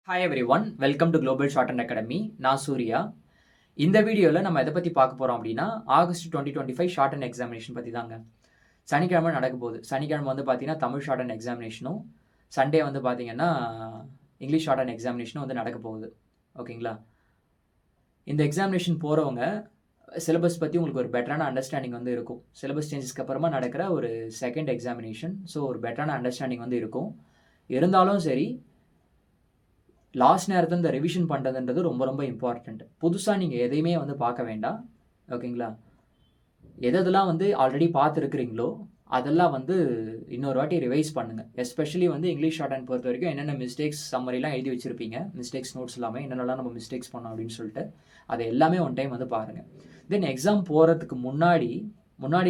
Hi every one, welcome to global short and academy. நான் சூர்யா. இந்த வீடியோவில் நம்ம எதை பற்றி பார்க்க போகிறோம் அப்படின்னா, ஆகஸ்ட் 2025 ஷார்ட் அண்ட் எக்ஸாமினேஷன் பற்றி தாங்க. சனிக்கிழமை நடக்க போகுது. சனிக்கிழமை வந்து பார்த்தீங்கன்னா தமிழ் ஷார்ட் அண்ட் எக்ஸாமினேஷனும், சண்டே வந்து பார்த்தீங்கன்னா இங்கிலீஷ் ஷார்ட் அண்ட் எக்ஸாமினேஷனும் வந்து நடக்க போகுது. ஓகேங்களா? இந்த எக்ஸாமினேஷன் போகிறவங்க சிலபஸ் பற்றி உங்களுக்கு ஒரு பெட்டரான அண்டர்ஸ்டாண்டிங் வந்து இருக்கும். சிலபஸ் சேஞ்சஸ்க்கு அப்புறமா நடக்கிற ஒரு செகண்ட் எக்ஸாமினேஷன். ஸோ ஒரு பெட்டரான அண்டர்ஸ்டாண்டிங் வந்து இருக்கும். இருந்தாலும் சரி, லாஸ்ட் நேரத்தில் இந்த ரிவிஷன் பண்ணுறதுன்றது ரொம்ப ரொம்ப இம்பார்ட்டண்ட். புதுசாக நீங்கள் எதையுமே வந்து பார்க்க வேண்டாம். ஓகேங்களா? எதெல்லாம் வந்து ஆல்ரெடி பார்த்துருக்குறீங்களோ அதெல்லாம் வந்து இன்னொரு வாட்டி ரிவைஸ் பண்ணுங்கள். எஸ்பெஷலி வந்து இங்கிலீஷ் ஷார்ட் அண்ட் பொறுத்த வரைக்கும் என்னென்ன மிஸ்டேக்ஸ் சம்மரிலாம் எழுதி வச்சுருப்பீங்க, மிஸ்டேக்ஸ் நோட்ஸ் எல்லாமே என்னென்னலாம் நம்ம மிஸ்டேக்ஸ் பண்ணோம் அப்படின்னு சொல்லிட்டு அதை எல்லாமே ஒன் டைம் வந்து பாருங்கள். தென் எக்ஸாம் போகிறதுக்கு முன்னாடி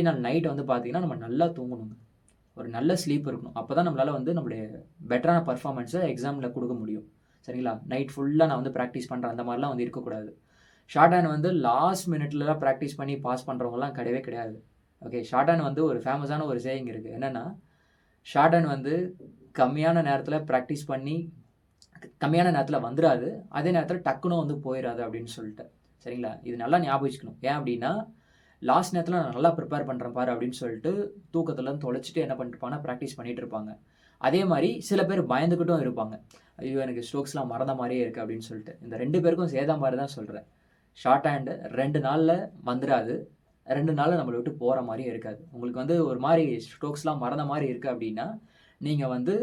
நாள் நைட் வந்து பார்த்தீங்கன்னா நம்ம நல்லா தூங்கணுங்க. ஒரு நல்ல ஸ்லீப் இருக்கணும். அப்போ தான் நம்மளால் வந்து நம்மளுடைய பெட்டரான பர்ஃபார்மன்ஸை எக்ஸாமில் கொடுக்க முடியும். சரிங்களா? நைட் ஃபுல்லாக நான் வந்து ப்ராக்டிஸ் பண்ணுறேன் அந்த மாதிரிலாம் வந்து இருக்கக்கூடாது. ஷார்ட் ஹேண்ட் வந்து லாஸ்ட் மினிட்லலாம் ப்ராக்டிஸ் பண்ணி பாஸ் பண்ணுறவங்கலாம் கிடையவே கிடையாது. ஓகே, ஷார்ட் ஹேண்ட் வந்து ஒரு ஃபேமஸான ஒரு சேயிங் இருக்குது. என்னென்னா, ஷார்ட் ஹேண்ட் வந்து கம்மியான நேரத்தில் ப்ராக்டிஸ் பண்ணி கம்மியான நேரத்தில் வந்துடாது, அதே நேரத்தில் டக்குன்னு வந்து போயிடாது அப்படின்னு சொல்லிட்டு. சரிங்களா? இது நல்லா ஞாபகம் வச்சுக்கணும். ஏன் அப்படின்னா, லாஸ்ட் நேரத்தில் நான் நல்லா ப்ரிப்பேர் பண்ணுறேன் பாரு அப்படின்னு சொல்லிட்டு தூக்கத்தில் தொலைச்சிட்டு என்ன பண்ணிட்டுருப்பாங்கன்னா ப்ராக்டிஸ் பண்ணிகிட்டு இருப்பாங்க. அதே மாதிரி சில பேர் பயந்துக்கிட்டும் இருப்பாங்க. ஐயோ, எனக்கு ஸ்ட்ரோக்ஸ்லாம் மறந்த மாதிரியே இருக்குது அப்படின்னு சொல்லிட்டு. இந்த 2 பேருக்கும் சேதா மாதிரி தான் சொல்கிறேன். ஷார்ட் ஹேண்டு 2 நாளில் வந்துடாது, 2 நாளில் நம்மளை விட்டு போகிற மாதிரியே இருக்காது. உங்களுக்கு வந்து ஒரு மாதிரி ஸ்ட்ரோக்ஸ்லாம் மறந்த மாதிரி இருக்குது அப்படின்னா, நீங்கள் வந்து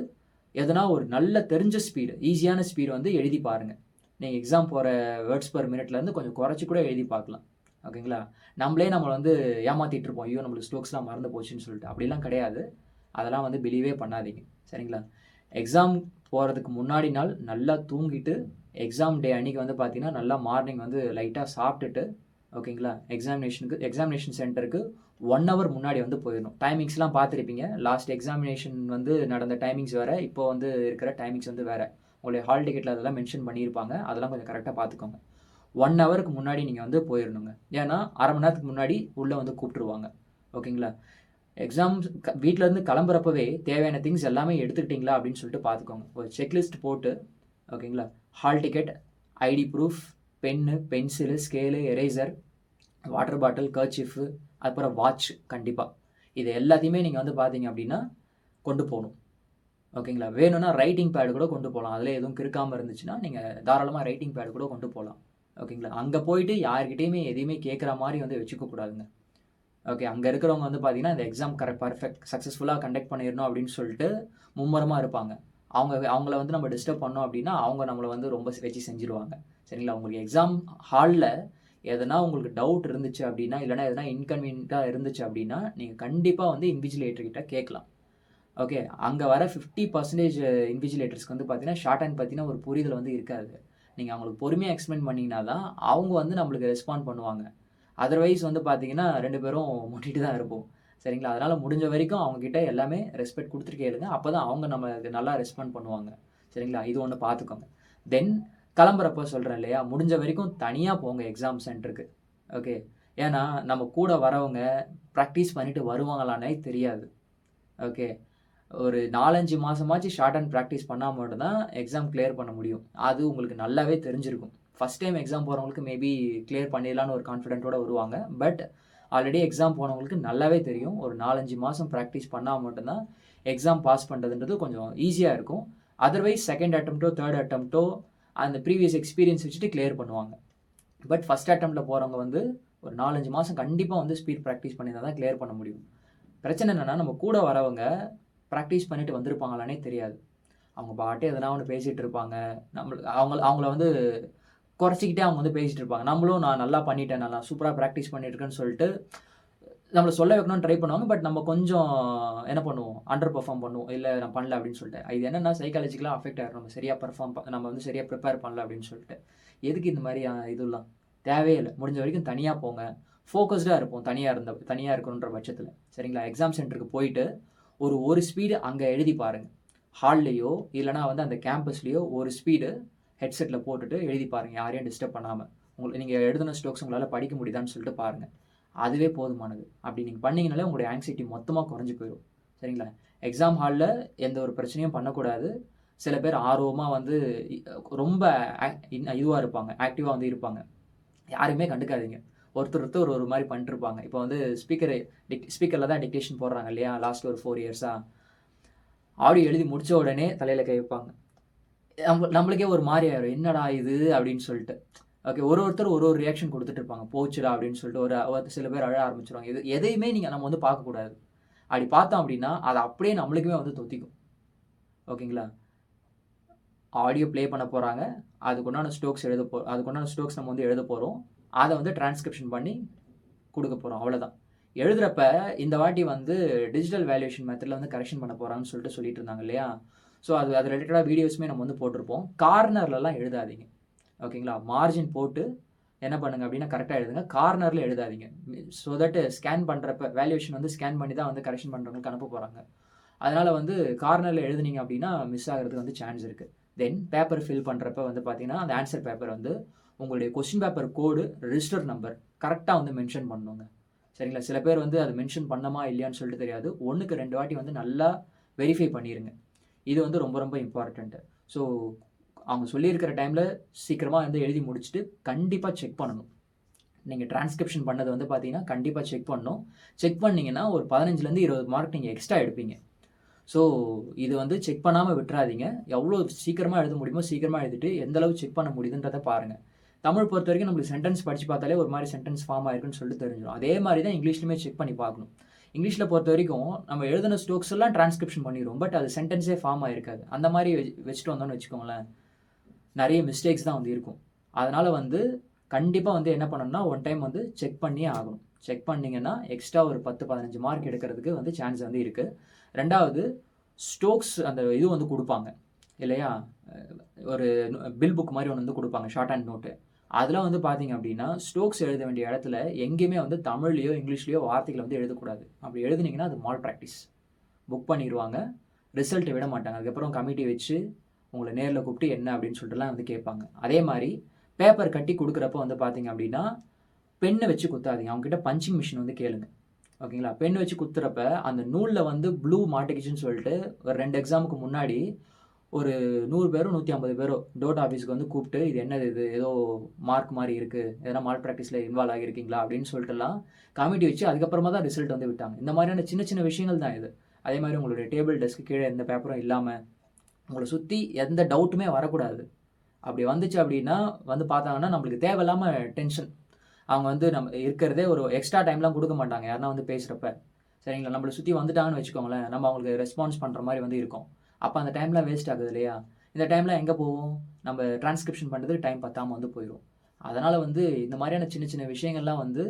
எதனா ஒரு நல்ல தெரிஞ்ச ஸ்பீடு, ஈஸியான ஸ்பீடு வந்து எழுதி பாருங்கள். நீங்கள் எக்ஸாம் போகிற வேர்ட்ஸ் பர் மினிட்லேருந்து கொஞ்சம் குறைச்சி கூட எழுதி பார்க்கலாம். ஓகேங்களா? நம்மளே நம்மளை வந்து ஏமாற்றிட்டு இருப்போம். ஐயோ, நம்மளுக்கு ஸ்ட்ரோக்ஸ்லாம் மறந்து போச்சுன்னு சொல்லிட்டு. அப்படிலாம் கிடையாது. அதெல்லாம் வந்து பிலீவே பண்ணாதீங்க. சரிங்களா? எக்ஸாம் போகிறதுக்கு முன்னாடி நாள் நல்லா தூங்கிட்டு, எக்ஸாம் டே அன்றைக்கி வந்து பார்த்தீங்கன்னா நல்லா மார்னிங் வந்து லைட்டாக சாப்பிட்டுட்டு, ஓகேங்களா, எக்ஸாமினேஷன் சென்டருக்கு 1 ஹவர் முன்னாடி வந்து போயிடணும். டைமிங்ஸ்லாம் பார்த்துருப்பீங்க. லாஸ்ட் எக்ஸாமினேஷன் வந்து நடந்த டைமிங்ஸ் வேறு, இப்போ வந்து இருக்கிற டைமிங்ஸ் வந்து வேறு. உங்களுடைய ஹால் டிக்கெட்டில் அதெல்லாம் மென்ஷன் பண்ணியிருப்பாங்க. அதெல்லாம் கொஞ்சம் கரெக்டாக பார்த்துக்கோங்க. 1 ஹவருக்கு முன்னாடி நீங்கள் வந்து போயிடணுங்க. ஏன்னா அரை மணி நேரத்துக்கு முன்னாடி உள்ளே வந்து கூப்பிட்ருவாங்க. ஓகேங்களா? எக்ஸாம் வீட்டிலேருந்து கிளம்புறப்பவே தேவையான திங்ஸ் எல்லாமே எடுத்துக்கிட்டிங்களா அப்படின்னு சொல்லிட்டு பார்த்துக்கோங்க. ஒரு செக்லிஸ்ட் போட்டு, ஓகேங்களா, hall ticket, ID proof, pen, pencil, scale, eraser, water bottle, kerchief, அப்புறம் வாட்ச் கண்டிப்பாக. இது எல்லாத்தையுமே நீங்கள் வந்து பார்த்தீங்க அப்படின்னா கொண்டு போகணும். ஓகேங்களா? வேணும்னா ரைட்டிங் பேடு கூட கொண்டு போகலாம். அதில் எதுவும் கிறுக்காமல் இருந்துச்சுன்னா நீங்கள் தாராளமாக ரைட்டிங் பேடு கூட கொண்டு போகலாம். ஓகேங்களா? அங்கே போயிட்டு யார்கிட்டையுமே எதையுமே கேட்குற மாதிரி வந்து வச்சுக்கக்கூடாதுங்க. ஓகே, அங்கே இருக்கிறவங்க வந்து பார்த்தீங்கன்னா இந்த எக்ஸாம் பர்ஃபெக்ட் சக்ஸஸ்ஃபுல்லாக கண்டக்ட் பண்ணிடணும் அப்படின்னு சொல்லிட்டு மும்மரமாக இருப்பாங்க. அவங்கள வந்து நம்ம டிஸ்டர்ப் பண்ணோம் அப்படின்னா அவங்க நம்மளை வந்து ரொம்ப வச்சு செஞ்சுருவாங்க. சரிங்களா? உங்களுக்கு எக்ஸாம் ஹாலில் எதனா உங்களுக்கு டவுட் இருந்துச்சு அப்படின்னா, இல்லைனா எதனா இன்கன்வீனியண்ட்டாக இருந்துச்சு அப்படின்னா நீங்கள் கண்டிப்பாக வந்து இன்விஜிலேட்டர்கிட்ட கேட்கலாம். ஓகே, அங்கே வர 50% இன்விஜிலேட்டர்ஸ்க்கு வந்து பார்த்தீங்கன்னா ஷார்ட் ஹேண்ட் பார்த்தீங்கன்னா ஒரு புரிதல் வந்து இருக்காது. நீங்கள் அவங்களுக்கு பொறுமையாக எக்ஸ்பிளைன் பண்ணிங்கன்னா தான் அவங்க வந்து நம்மளுக்கு ரெஸ்பாண்ட் பண்ணுவாங்க. அதர்வைஸ் வந்து பார்த்தீங்கன்னா 2 பேரும் முட்டிட்டு தான் இருப்போம். சரிங்களா? அதனால் முடிஞ்ச வரைக்கும் அவங்கக்கிட்ட எல்லாமே ரெஸ்பெக்ட் கொடுத்துட்டு கேளுங்க. அப்போ தான் அவங்க நம்மளுக்கு நல்லா ரெஸ்பாண்ட் பண்ணுவாங்க. சரிங்களா? இது ஒன்று பார்த்துக்கோங்க. தென் கிளம்புறப்போ சொல்கிறேன் இல்லையா, முடிஞ்ச வரைக்கும் தனியாக போங்க எக்ஸாம் சென்டருக்கு. ஓகே, ஏன்னா நம்ம கூட வரவங்க ப்ராக்டிஸ் பண்ணிவிட்டு வருவாங்களானே தெரியாது. ஓகே, ஒரு 4-5 மாதமாச்சு ஷார்ட் அண்ட் ப்ராக்டிஸ் பண்ணால் மட்டும்தான் எக்ஸாம் கிளியர் பண்ண முடியும். அது உங்களுக்கு நல்லாவே தெரிஞ்சிருக்கும். ஃபஸ்ட் டைம் எக்ஸாம் போகிறவங்களுக்கு மேபி கிளியர் பண்ணிடலான்னு ஒரு கான்ஃபிடென்ட்டோடு வருவாங்க. பட் ஆல்ரெடி எக்ஸாம் போனவங்களுக்கு நல்லாவே தெரியும், ஒரு 4-5 மாதம் ப்ராக்டிஸ் பண்ணால் மட்டும்தான் எக்ஸாம் பாஸ் பண்ணுறதுன்றது கொஞ்சம் ஈஸியாக இருக்கும். அதர்வைஸ் செகண்ட் அட்டம்ப்டோ தேர்ட் அட்டம்ப்டோ அந்த ப்ரீவியஸ் எக்ஸ்பீரியன்ஸ் வச்சுட்டு கிளியர் பண்ணுவாங்க. பட் ஃபஸ்ட் அட்டம்ப்டில் போகிறவங்க வந்து ஒரு 4-5 மாதம் கண்டிப்பாக வந்து ஸ்பீட் ப்ராக்டிஸ் பண்ணியிருந்தால் தான் கிளியர் பண்ண முடியும். பிரச்சனை என்னென்னா, நம்ம கூட வரவங்க ப்ராக்டிஸ் பண்ணிவிட்டு வந்திருப்பாங்களானே தெரியாது. அவங்க பாட்டு எதனா ஒன்று பேசிகிட்டு இருப்பாங்க. அவங்கள வந்து குறைச்சிக்கிட்டே அவங்க வந்து பேசிகிட்டு இருப்பாங்க. நம்மளும் நான் நல்லா பண்ணிட்டேன், நான் சூப்பராக ப்ராக்டிஸ் பண்ணியிருக்கேன்னு சொல்லிட்டு நம்மளை சொல்ல வைக்கணும்னு ட்ரை பண்ணுவாங்க. பட் நம்ம கொஞ்சம் என்ன பண்ணுவோம், அண்டர் பெர்ஃபார்ம் பண்ணுவோம். இல்லை நான் பண்ணல அப்படின்னு சொல்லிட்டு. இது என்னென்னா சைக்காலஜிக்கலாக அஃபெக்ட் ஆகிடும். நம்ம சரியாக நம்ம வந்து சரியாக ப்ரிப்பேர் பண்ணல அப்படின்னு சொல்லிட்டு. எதுக்கு இந்த மாதிரி இதெல்லாம் தேவையே இல்லை. முடிஞ்ச வரைக்கும் தனியாக போங்க. ஃபோக்கஸ்டாக இருப்போம் தனியாக இருக்கணுன்ற பட்சத்தில். சரிங்களா? எக்ஸாம் சென்டருக்கு போயிட்டு ஒரு ஸ்பீடு அங்கே எழுதி பாருங்கள். ஹால்லையோ இல்லைனா வந்து அந்த கேம்பஸ்லேயோ ஒரு ஸ்பீடு ஹெட்செட்டில் போட்டுட்டு எழுதி பாருங்கள், யாரையும் டிஸ்டர்ப் பண்ணாமல். நீங்கள் எழுதின ஸ்ட்ரோக்ஸ் உங்களால் படிக்க முடியுதான்னு சொல்லிட்டு பாருங்கள். அதுவே போதுமானது. அப்படி நீங்கள் பண்ணிங்கனாலே உங்களுடைய ஆங்ஸைட்டி மொத்தமாக குறைஞ்சி போயிடும். சரிங்களா? எக்ஸாம் ஹாலில் எந்த ஒரு பிரச்சனையும் பண்ணக்கூடாது. சில பேர் ஆர்வமாக வந்து ரொம்ப இதுவாக இருப்பாங்க, ஆக்டிவாக வந்து இருப்பாங்க. யாருமே கண்டுக்காதீங்க. ஒருத்தர் ஒரு ஒரு மாதிரி பண்ணிட்டுருப்பாங்க. இப்போ வந்து ஸ்பீக்கரில் தான் டிக்டேஷன் போடுறாங்க இல்லையா, லாஸ்ட் ஒரு 4 இயர்ஸாக. ஆடியோ எழுதி முடித்த உடனே தலையில் கை வைப்பாங்க. நம்மளுக்கே ஒரு மாதிரி ஆயிரும், என்னடா இது அப்படின்னு சொல்லிட்டு. ஓகே, ஒருத்தர் ஒரு ஒரு ரியாக்ஷன் கொடுத்துட்டு இருப்பாங்க, போச்சுடா அப்படின்னு சொல்லிட்டு. ஒரு சில பேர் அழ ஆரம்பிச்சிருவாங்க. எதையுமே நம்ம வந்து பார்க்கக்கூடாது. அப்படி பார்த்தோம் அப்படின்னா அது அப்படியே நம்மளுக்குமே வந்து தொத்திக்கும். ஓகேங்களா, ஆடியோ ப்ளே பண்ண போகிறாங்க, அதுக்குண்டான ஸ்ட்ரோக்ஸ் நம்ம வந்து எழுத போகிறோம், அதை வந்து டிரான்ஸ்கிரிப்ஷன் பண்ணி கொடுக்க போகிறோம், அவ்வளோதான். எழுதுறப்ப இந்த வாட்டி வந்து டிஜிட்டல் வேல்யூவேஷன் மெத்தடில் வந்து கரெக்ஷன் பண்ண போகிறாங்கன்னு சொல்லிட்டு இருந்தாங்க இல்லையா. ஸோ அது ரிலேட்டடாக வீடியோஸுமே நம்ம வந்து போட்டிருப்போம். கார்னர்லலாம் எழுதாதீங்க. ஓகேங்களா, மார்ஜின் போட்டு என்ன பண்ணுங்க அப்படின்னா கரெக்டாக எழுதுங்க, கார்னரில் எழுதாதீங்க. ஸோ தட் ஸ்கேன் பண்ணுறப்ப வேல்யூவேஷன் வந்து ஸ்கேன் பண்ணி தான் வந்து கரெக்ஷன் பண்ணுறவங்களுக்கு அனுப்ப போகிறாங்க. அதனால் வந்து கார்னரில் எழுதுனீங்க அப்படின்னா மிஸ் ஆகிறதுக்கு வந்து சான்ஸ் இருக்குது. தென் பேப்பர் ஃபில் பண்ணுறப்ப வந்து பார்த்தீங்கன்னா அந்த ஆன்சர் பேப்பர் வந்து உங்களுடைய கொஸ்டின் பேப்பர் கோடு, ரிஜிஸ்டர் நம்பர் கரெக்டாக வந்து மென்ஷன் பண்ணுங்க. சரிங்களா, சில பேர் வந்து அது மென்ஷன் பண்ணமா இல்லையான்னு சொல்லிட்டு தெரியாது. 1க்கு 2 வாட்டி வந்து நல்லா வெரிஃபை பண்ணிடுங்க. இது வந்து ரொம்ப ரொம்ப இம்பார்ட்டண்ட்டு. ஸோ அவங்க சொல்லியிருக்கிற டைமில் சீக்கிரமாக வந்து எழுதி முடிச்சுட்டு கண்டிப்பாக செக் பண்ணணும். நீங்கள் டிரான்ஸ்கிரிப்ஷன் பண்ணது வந்து பார்த்தீங்கன்னா கண்டிப்பாக செக் பண்ணணும். செக் பண்ணிங்கன்னா ஒரு 15லேருந்து 20 மார்க் நீங்கள் எக்ஸ்ட்ரா எடுப்பீங்க. ஸோ இது வந்து செக் பண்ணாமல் விட்டுறாதீங்க. எவ்வளோ சீக்கிரமாக எழுத முடியுமோ சீக்கிரமாக எழுதிட்டு எந்தளவு செக் பண்ண முடியுதுன்றதை பாருங்கள். தமிழ் பொறுத்த வரைக்கும் நம்மளுக்கு சென்டென்ஸ் படித்து பார்த்தாலே ஒரு மாதிரி சென்டென்ஸ் ஃபார்ம் ஆயிருக்குன்னு சொல்லிட்டு தெரிஞ்சிடும். அதே மாதிரி தான் இங்கிலீஷ்லையுமே செக் பண்ணி பார்க்கணும். இங்கிலீஷில் பொறுத்த வரைக்கும் நம்ம எழுதின ஸ்ட்ரோக்ஸ் எல்லாம் டிரான்ஸ்கிரிப்ஷன் பண்ணிடுவோம், பட் அது சென்டென்ஸே ஃபார்ம் ஆயிருக்காது. அந்த மாதிரி வச்சுட்டு வந்தோம்னு வச்சுக்கோங்களேன், நிறைய மிஸ்டேக்ஸ் தான் வந்து இருக்கும். அதனால் வந்து கண்டிப்பாக வந்து என்ன பண்ணணும்னா ஒன் டைம் வந்து செக் பண்ணியே ஆகணும். செக் பண்ணிங்கன்னா எக்ஸ்ட்ரா ஒரு 10-15 மார்க் எடுக்கிறதுக்கு வந்து சான்ஸ் வந்து இருக்குது. ரெண்டாவது, ஸ்ட்ரோக்ஸ் அந்த இது வந்து கொடுப்பாங்க இல்லையா, ஒரு பில் புக் மாதிரி ஒன்று வந்து கொடுப்பாங்க, ஷார்ட் ஹேண்ட் நோட்டு. அதெல்லாம் வந்து பார்த்தீங்க அப்படின்னா ஸ்ட்ரோக்ஸ் எழுத வேண்டிய இடத்துல எங்கேயுமே வந்து தமிழ்லையோ இங்கிலீஷ்லையோ வார்த்தைகளை வந்து எழுதக்கூடாது. அப்படி எழுதுனீங்கன்னா அது மால் ப்ராக்டிஸ், புக் பண்ணிடுவாங்க, ரிசல்ட் விட மாட்டாங்க. அதுக்கப்புறம் கமிட்டி வச்சு உங்களை நேரில் கூப்பிட்டு என்ன அப்படின்னு சொல்லிட்டுலாம் வந்து கேட்பாங்க. அதே மாதிரி பேப்பர் கட்டி கொடுக்குறப்ப வந்து பார்த்தீங்க அப்படின்னா பெண்ணை வச்சு குத்தாதீங்க, அவங்ககிட்ட பஞ்சிங் மிஷின் வந்து கேளுங்க. ஓகேங்களா, பென் வச்சு குத்துறப்ப அந்த நூலில் வந்து ப்ளூ மாட்டிக்கிச்சுன்னு சொல்லிட்டு ஒரு 2 எக்ஸாமுக்கு முன்னாடி ஒரு 100 பேரோ 150 பேரோ டோட் ஆஃபீஸ்க்கு வந்து கூப்பிட்டு இது என்னது, இது ஏதோ மார்க் மாதிரி இருக்குது, எதனா மால் ப்ராக்டிஸில் இன்வால்வ் ஆகியிருக்கீங்களா அப்படின்னு சொல்லிட்டுலாம் கமிட்டி வச்சு அதுக்கப்புறமா தான் ரிசல்ட் வந்து விட்டாங்க. இந்த மாதிரியான சின்ன சின்ன விஷயங்கள் தான் இது. அதே மாதிரி உங்களுடைய டேபிள் டெஸ்க்கு கீழே எந்த பேப்பரும் இல்லாமல் உங்களை சுற்றி எந்த டவுட்டுமே வரக்கூடாது. அப்படி வந்துச்சு அப்படின்னா வந்து பார்த்தாங்கன்னா நம்மளுக்கு தேவையில்லாமல் டென்ஷன். அவங்க வந்து நம்ம இருக்கிறதே ஒரு எக்ஸ்ட்ரா டைம்லாம் கொடுக்க மாட்டாங்க யாருன்னா வந்து பேசுகிறப்ப. சரிங்களா, நம்மளை சுற்றி வந்துட்டாங்கன்னு வச்சுக்கோங்களேன், நம்ம அவங்களுக்கு ரெஸ்பான்ஸ் பண்ணுற மாதிரி வந்து இருக்கும். அப்போ அந்த டைம்லாம் வேஸ்ட் ஆகுது இல்லையா. இந்த டைமில் எங்கே போவோம், நம்ம டிரான்ஸ்கிரிப்ஷன் பண்ணுறதுக்கு டைம் பத்தாமல் வந்து போயிடும். அதனால் வந்து இந்த மாதிரியான சின்ன சின்ன விஷயங்கள்லாம் வந்து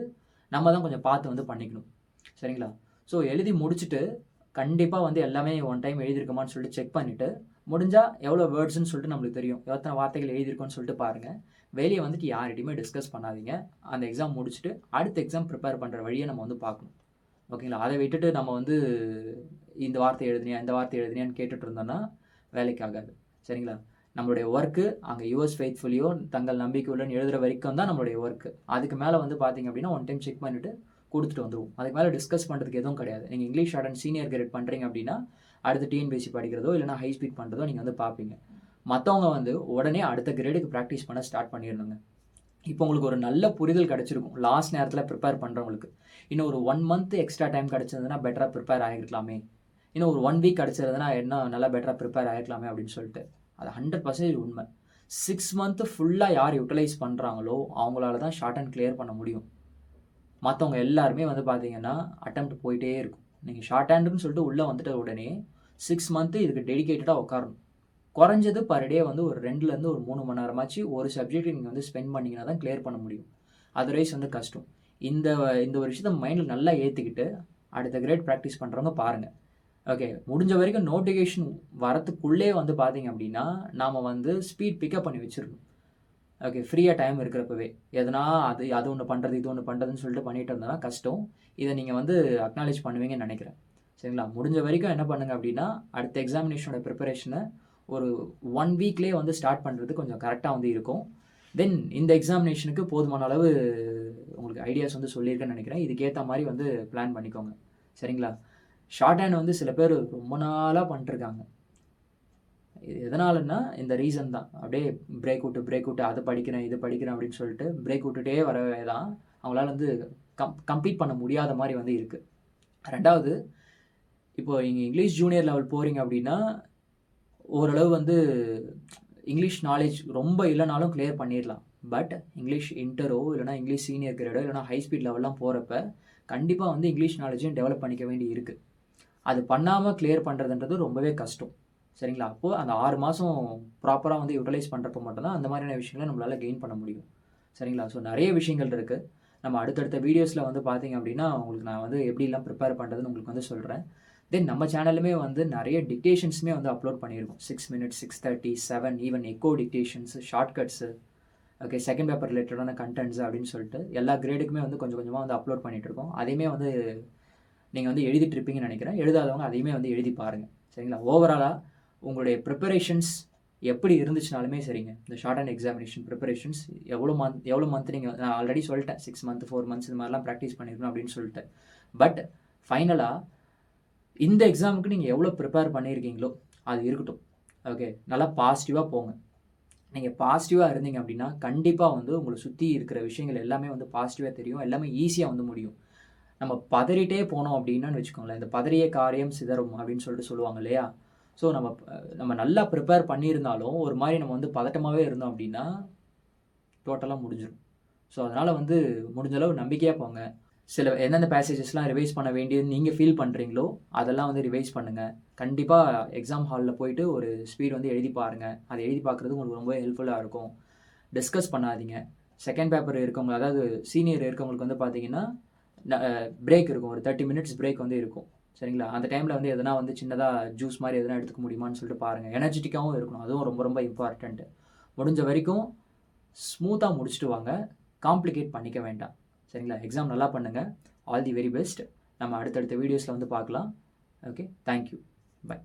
நம்ம தான் கொஞ்சம் பார்த்து வந்து பண்ணிக்கணும். சரிங்களா, ஸோ எழுதி முடிச்சுட்டு கண்டிப்பாக வந்து எல்லாமே ஒன் டைம் எழுதியிருக்கோமான்னு சொல்லிட்டு செக் பண்ணிவிட்டு, முடிஞ்சால் எவ்வளோ வேர்ட்ஸ்ன்னு சொல்லிட்டு நம்மளுக்கு தெரியும், எத்தனை வார்த்தைகள் எழுதியிருக்கோன்னு சொல்லிட்டு பாருங்கள். வெளியே வந்துட்டு யார்கிட்டையுமே டிஸ்கஸ் பண்ணாதீங்க. அந்த எக்ஸாம் முடிச்சுட்டு அடுத்த எக்ஸாம் ப்ரிப்பேர் பண்ணுற வழியை நம்ம வந்து பார்க்கணும். ஓகேங்களா, அதை விட்டுட்டு நம்ம வந்து இந்த வார்த்தை எழுதுனியா இந்த வார்த்தை எழுதுனியான்னு கேட்டுட்டு இருந்தோன்னா வேலைக்கு ஆகாது. சரிங்களா, நம்மளுடைய ஒர்க்கு அங்கே யுவர்ஸ் ஃபெய்த்ஃபுல்லியோ தங்கள் நம்பிக்கையுடன் எழுதுகிற வரைக்கும் தான் நம்மளுடைய ஒர்க்கு. அதுக்கு மேலே வந்து பார்த்தீங்க அப்படின்னா ஒன் டைம் செக் பண்ணிவிட்டு கொடுத்துட்டு வந்துடுவோம். அதுக்கு மேலே டிஸ்கஸ் பண்ணுறதுக்கு எதுவும் கிடையாது. நீங்கள் English short and senior great பண்ணுறீங்க அப்படின்னா அடுத்து டிஎன்பிஎஸ்சி படிக்கிறதோ இல்லைனா ஹை ஸ்பீட் பண்ணுறதோ நீங்கள் வந்து பார்ப்பீங்க. மற்றவங்க வந்து உடனே அடுத்த கிரேடுக்கு ப்ராக்டிஸ் பண்ண ஸ்டார்ட் பண்ணிடணுங்க. இப்போ உங்களுக்கு ஒரு நல்ல புரிதல் கிடச்சிருக்கும் லாஸ்ட் நேரத்தில் ப்ரிப்பேர் பண்ணுறவங்களுக்கு. இன்னும் ஒரு 1 மந்த் எக்ஸ்ட்ரா டைம் கிடச்சதுன்னா பெட்டராக ப்ரிப்பேர் ஆகிருக்கலாமே, இன்னும் ஒரு 1 வீக் கிடச்சதுன்னா என்ன நல்லா பெட்டராக ப்ரிப்பேர் ஆகிருக்கலாமே அப்படின்னு சொல்லிட்டு. அது 100% உண்மை. 6 மந்த்து ஃபுல்லாக யார் யூட்டிலைஸ் பண்ணுறாங்களோ அவங்களால தான் ஷார்ட் அண்ட் கிளியர் பண்ண முடியும். மற்றவங்க எல்லாருமே வந்து பார்த்தீங்கன்னா அட்டெம்ப்ட் போயிட்டே இருக்கும். நீங்கள் ஷார்ட் ஹேண்டுன்னு சொல்லிட்டு உள்ளே வந்துட்ட உடனே 6 மந்த்து இதுக்கு டெடிக்கேட்டடாக உட்காரணும். குறைஞ்சது பர் டே வந்து ஒரு 2லேருந்து ஒரு 3 மணி நேரமாச்சு ஒரு சப்ஜெக்ட் நீங்கள் வந்து ஸ்பெண்ட் பண்ணிங்கன்னா தான் கிளியர் பண்ண முடியும். அதர்வைஸ் வந்து கஷ்டம். இந்த ஒரு விஷயத்த மைண்டில் நல்லா ஏற்றிக்கிட்டு அடுத்த கிரேட் ப்ராக்டிஸ் பண்ணுறவங்க பாருங்கள். ஓகே, முடிஞ்ச வரைக்கும் நோட்டிஃபிகேஷன் வரத்துக்குள்ளே வந்து பார்த்தீங்க அப்படின்னா நாம் வந்து ஸ்பீட் பிக்கப் பண்ணி வச்சிடணும். ஓகே, ஃப்ரீயாக டைம் இருக்கிறப்பவே எதனா அது ஒன்று பண்ணுறது இது ஒன்று பண்ணுறதுன்னு சொல்லிட்டு பண்ணிட்டு இருந்தோன்னா கஷ்டம். இதை நீங்கள் வந்து அக்னாலேஜ் பண்ணுவீங்கன்னு நினைக்கிறேன். சரிங்களா, முடிஞ்ச வரைக்கும் என்ன பண்ணுங்கள் அப்படின்னா அடுத்த எக்ஸாமினேஷனோட ப்ரிப்பரேஷனை ஒரு 1 வீக்லேயே வந்து ஸ்டார்ட் பண்ணுறது கொஞ்சம் கரெக்டாக வந்து இருக்கும். தென் இந்த எக்ஸாமினேஷனுக்கு போதுமான அளவு உங்களுக்கு ஐடியாஸ் வந்து சொல்லியிருக்கேன்னு நினைக்கிறேன். இதுக்கேற்ற மாதிரி வந்து பிளான் பண்ணிக்கோங்க. சரிங்களா, ஷார்ட் ஹேண்ட் வந்து சில பேர் ரொம்ப நாளாக பண்ணிட்டுருக்காங்க. எதனாலன்னா இந்த ரீசன் தான். அப்படியே பிரேக் விட்டு அது படிக்கிறேன், இது படிக்கிறேன் அப்படின்னு சொல்லிட்டு பிரேக் விட்டுட்டே வரவே தான் அவங்களால வந்து கம்ப்ளீட் பண்ண முடியாத மாதிரி வந்து இருக்குது. 2வது, இப்போ நீங்கள் இங்கிலீஷ் ஜூனியர் லெவல் போகிறீங்க அப்படின்னா ஓரளவு வந்து இங்கிலீஷ் நாலேஜ் ரொம்ப இல்லைனாலும் கிளியர் பண்ணிடலாம். பட் இங்கிலீஷ் இன்டரோ இல்லைனா இங்கிலீஷ் சீனியர் கிரேடோ இல்லைனா ஹை ஸ்பீட் லெவல்லாம் போகிறப்ப கண்டிப்பாக வந்து இங்கிலீஷ் நாலேஜையும் டெவலப் பண்ணிக்க வேண்டி இருக்குது. அது பண்ணாமல் கிளியர் பண்ணுறதுன்றது ரொம்பவே கஷ்டம். சரிங்களா? அப்போது அந்த 6 மாதம் ப்ராப்பராக வந்து யூட்டிலைஸ் பண்ணுறப்ப மட்டும்தான் அந்த மாதிரியான விஷயங்களை நம்மளால் கெயின் பண்ண முடியும். சரிங்களா? ஸோ நிறைய விஷயங்கள் இருக்குது. நம்ம அடுத்தடுத்த வீடியோஸில் வந்து பார்த்தீங்க அப்படின்னா உங்களுக்கு நான் வந்து எப்படிலாம் ப்ரிப்பேர் பண்ணுறதுன்னு உங்களுக்கு வந்து சொல்கிறேன். தென் நம்ம சேனலுமே வந்து நிறைய டிக்டேஷன்ஸுமே வந்து அப்லோட் பண்ணியிருக்கோம். 6 minutes, 6:30, 7, even echo dictations, shortcuts, okay, second paper ரிலேட்டடான கண்டென்ட்ஸ் அப்படின்னு சொல்லிட்டு எல்லா கிரேடுக்குமே வந்து கொஞ்சம் கொஞ்சமாக வந்து அப்லோட் பண்ணிகிட்ருக்கோம். அதையுமே வந்து நீங்கள் வந்து எழுதிட்டு இருப்பீங்கன்னு நினைக்கிறேன். எழுதாதவங்க அதையுமே வந்து எழுதி பாருங்கள். சரிங்களா? ஓவராலாக உங்களுடைய ப்ரிப்பரேஷன்ஸ் எப்படி இருந்துச்சுனாலுமே சரிங்க, இந்த ஷார்ட் அண்ட் எக்ஸாமினேஷன் ப்ரிப்பரேஷன்ஸ் எவ்வளோ மந்த் நீங்கள், நான் ஆல்ரெடி சொல்லிட்டேன் 6 months 4 months இது மாதிரிலாம் ப்ராக்டிஸ் பண்ணியிருக்கணும் அப்படின்னு சொல்லிட்டு. பட் ஃபைனலாக இந்த எக்ஸாமுக்கு நீங்கள் எவ்வளோ ப்ரிப்பேர் பண்ணியிருக்கீங்களோ அது இருக்கட்டும். ஓகே, நல்லா பாசிட்டிவாக போங்க. நீங்கள் பாசிட்டிவாக இருந்தீங்க அப்படின்னா கண்டிப்பாக வந்து உங்களை சுற்றி இருக்கிற விஷயங்கள் எல்லாமே வந்து பாசிட்டிவாக தெரியும், எல்லாமே ஈஸியாக வந்து முடியும். நம்ம பதறிட்டே போனோம் அப்படின்னான்னு வச்சுக்கோங்களேன், இந்த பதறிய காரியம் சிதறும் அப்படின்னு சொல்லிட்டு சொல்லுவாங்க இல்லையா? ஸோ நம்ம நல்லா ப்ரிப்பேர் பண்ணியிருந்தாலும் ஒரு மாதிரி நம்ம வந்து பதட்டமாகவே இருந்தோம் அப்படின்னா டோட்டலாக முடிஞ்சிடும். ஸோ அதனால் வந்து முடிஞ்சளவு நம்பிக்கையாக போங்க. சில எந்தெந்த பேசேஜஸ்லாம் ரிவைஸ் பண்ண வேண்டியது நீங்கள் ஃபீல் பண்ணுறீங்களோ அதெல்லாம் வந்து ரிவைஸ் பண்ணுங்கள். கண்டிப்பாக எக்ஸாம் ஹாலில் போயிட்டு ஒரு ஸ்பீட் வந்து எழுதி பாருங்கள். அதை எழுதி பார்க்குறது உங்களுக்கு ரொம்ப ஹெல்ப்ஃபுல்லாக இருக்கும். டிஸ்கஸ் பண்ணாதீங்க. செகண்ட் பேப்பர் இருக்கவங்க, அதாவது சீனியர் இருக்கவங்களுக்கு வந்து பார்த்தீங்கன்னா பிரேக் இருக்கும், ஒரு 30 minutes பிரேக் வந்து இருக்கும். சரிங்களா? அந்த டைமில் வந்து எதனா வந்து சின்னதாக ஜூஸ் மாதிரி எதனா எடுத்துக்க முடியுமான்னு சொல்லிட்டு பாருங்கள். எனர்ஜெட்டிக்காகவும் இருக்கணும், அதுவும் ரொம்ப ரொம்ப இம்பார்ட்டண்ட்டு. முடிஞ்ச வரைக்கும் ஸ்மூத்தாக முடிச்சுட்டு வாங்க, காம்ப்ளிகேட் பண்ணிக்க வேண்டாம். சரிங்களா? எக்ஸாம் நல்லா பண்ணுங்கள். All the very best. நம்ம அடுத்தடுத்த வீடியோஸில் வந்து பார்க்கலாம். Okay, thank you, by.